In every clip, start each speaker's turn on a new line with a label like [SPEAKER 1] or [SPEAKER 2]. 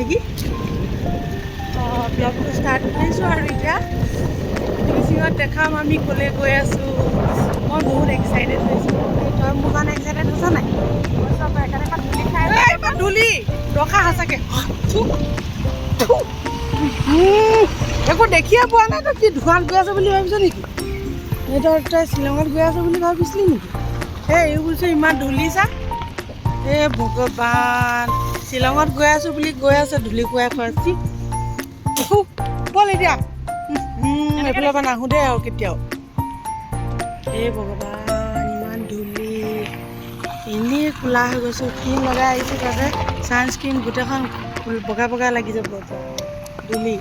[SPEAKER 1] নেকি ব্লগটো ষ্টাৰ্ট কৰিছোঁ আৰু এতিয়া মিচিঙত দেখাম আমি ক'লে গৈ আছোঁ মই বহুত এক্সাইটেড হৈছোঁ তই মোৰ কাৰণে এক্সাইটেড হৈছ নাই ধূলি ৰখা সঁচাকৈ একো দেখিয়ে পোৱা নাই তই কি ধোঁৱাত গৈ আছ বুলি ভাবিছ নেকি তই শ্বিলঙত গৈ আছ বুলি ভাবিছিলি নেকি এই বুজিছোঁ ইমান ধূলি চা এই ভগৱান শ্বিলঙত গৈ আছোঁ বুলি গৈ আছে ধূলি খুৱাই খুৱাইছি ব'ল এতিয়া এইফালৰ পৰা নাহোঁ দেই আৰু কেতিয়াও এই ভগৱান ইমান ধূলি এনেই কোলা হৈ গৈছোঁ ক্ৰীম লগাই আহিছোঁ তাতে ছানস্ক্ৰীম গোটেইখন বগা বগা লাগি যাব ধূলি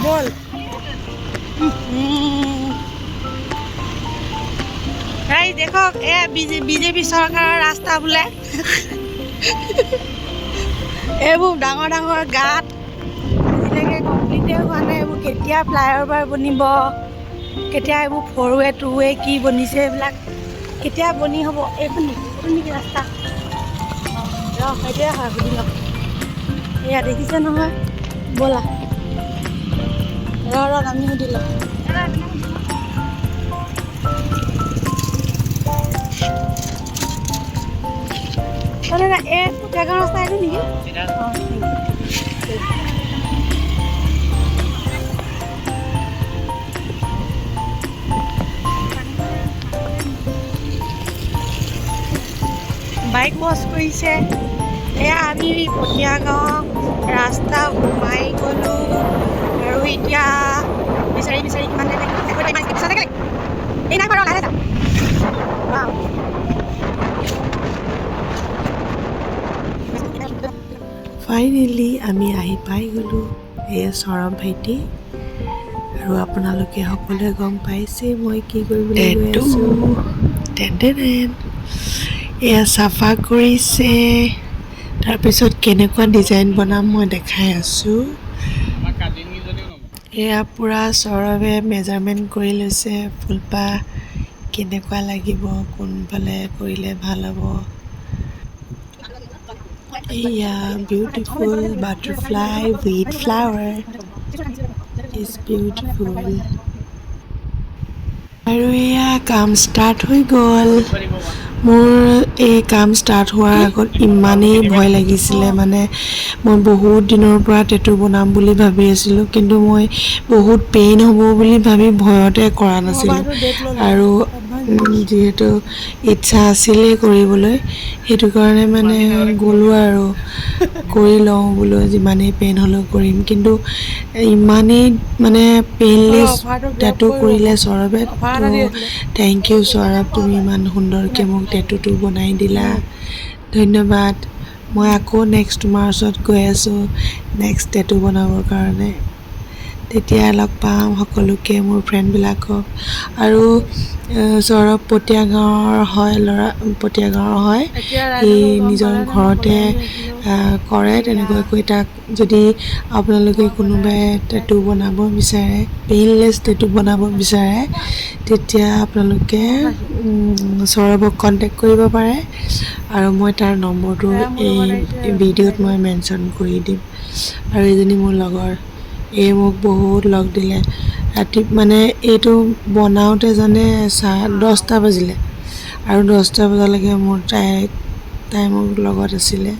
[SPEAKER 1] ব'ল এই দেখক এয়া বিজেপি চৰকাৰৰ ৰাস্তা বোলে এইবোৰ ডাঙৰ ডাঙৰ গাঁত আজিলৈকে কমপ্লিটে হোৱা নাই এইবোৰ কেতিয়া ফ্লাইঅভাৰ বনিব কেতিয়া এইবোৰ 4ৱে 2ৱে কি বনিছে এইবিলাক কেতিয়া বনি হ'ব এইখন নেকি ৰাস্তা সেইটোৱে হয় সুধি লওক এয়া দেখিছে নহয় ব'লা আমি সুধি লওক এই টুকীয়াগাঁও ৰাস্তা এইটো নেকি বাইক ৱাছ কৰিছে এয়া আমি পটীয়াগাঁও ৰাস্তা সোমাই গ'লোঁ আৰু এতিয়া বিচাৰি কিমান এই নাই বাৰু লাহে যাম ফাইনেলি আমি আহি পাই গ'লোঁ এয়া সৌৰভ ভাইটি আৰু আপোনালোকে সকলোৱে গম পাইছে মই কি কৰিবলৈ গৈ আছোঁ এয়া চাফা কৰিছে তাৰপিছত কেনেকুৱা ডিজাইন বনাম মই দেখাই আছোঁ এয়া পূৰা সৌৰভে মেজাৰমেণ্ট কৰি লৈছে ফুলপাহ কেনেকুৱা লাগিব কোনফালে কৰিলে ভাল হ'ব এয়া beautiful butterfly with flower is beautiful আৰু এয়া কাম ষ্টাৰ্ট হৈ গ'ল মোৰ এই কাম ষ্টাৰ্ট হোৱাৰ আগত ইমানেই ভয় লাগিছিলে মানে মই বহুত দিনৰ পৰা টেটু বনাম বুলি ভাবি আছিলোঁ কিন্তু মই বহুত পেইন হ'ব বুলি ভাবি ভয়তে কৰা নাছিলোঁ আৰু যিহেতু ইচ্ছা আছিলেই কৰিবলৈ সেইটো কাৰণে মানে গ'লোঁ আৰু কৰি লওঁ বোলো যিমানেই পেইন হ'লেও কৰিম কিন্তু ইমানেই মানে পেইনলেছ টেটু কৰিলে সৌৰভে থেংক ইউ সৌৰভ তুমি ইমান সুন্দৰকৈ মোক টেটুটো বনাই দিলা ধন্যবাদ মই আকৌ নেক্সট তোমাৰ ওচৰত গৈ আছোঁ নেক্সট টেটু বনাবৰ কাৰণে তেতিয়া লগ পাম সকলোকে মোৰ ফ্ৰেণ্ডবিলাকক আৰু সৌৰভ পটীয়াগাঁৱৰ হয় সি নিজৰ ঘৰতে কৰে তেনেকুৱাকৈ তাক যদি আপোনালোকে কোনোবাই টেটু বনাব বিচাৰে পেইনলেছ টেটু বনাব বিচাৰে তেতিয়া আপোনালোকে সৌৰভক কণ্টেক্ট কৰিব পাৰে আৰু মই তাৰ নম্বৰটো এই ভিডিঅ'ত মই মেনশ্যন কৰি দিম আৰু এইজনী মোৰ লগৰ এই মোক বহুত লগ দিলে ৰাতি মানে এইটো বনাওঁতে জানে 10টা বাজিলে আৰু 10টা বজালৈকে মোৰ তাই মোৰ লগত আছিলে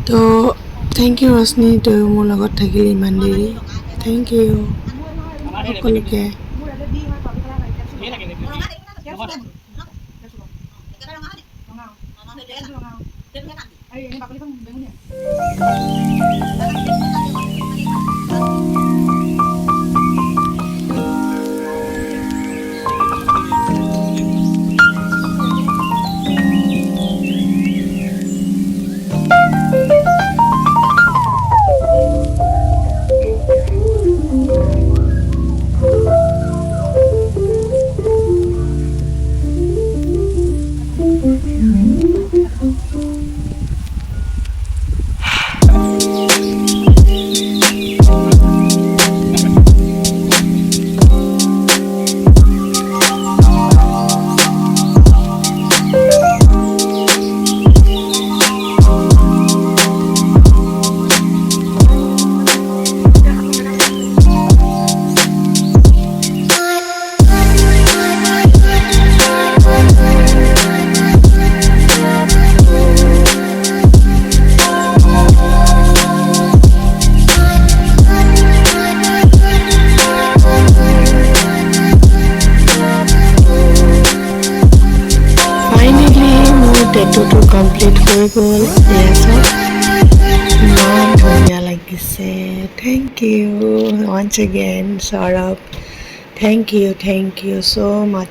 [SPEAKER 1] তো থেংক ইউ ৰশ্মি তই মোৰ লগত থাকিলি ইমান দেৰি থেংক ইউ সকলোকে গ'ল এয়া চব ইমান ধুনীয়া লাগিছে thank you once again Sourav thank you so' much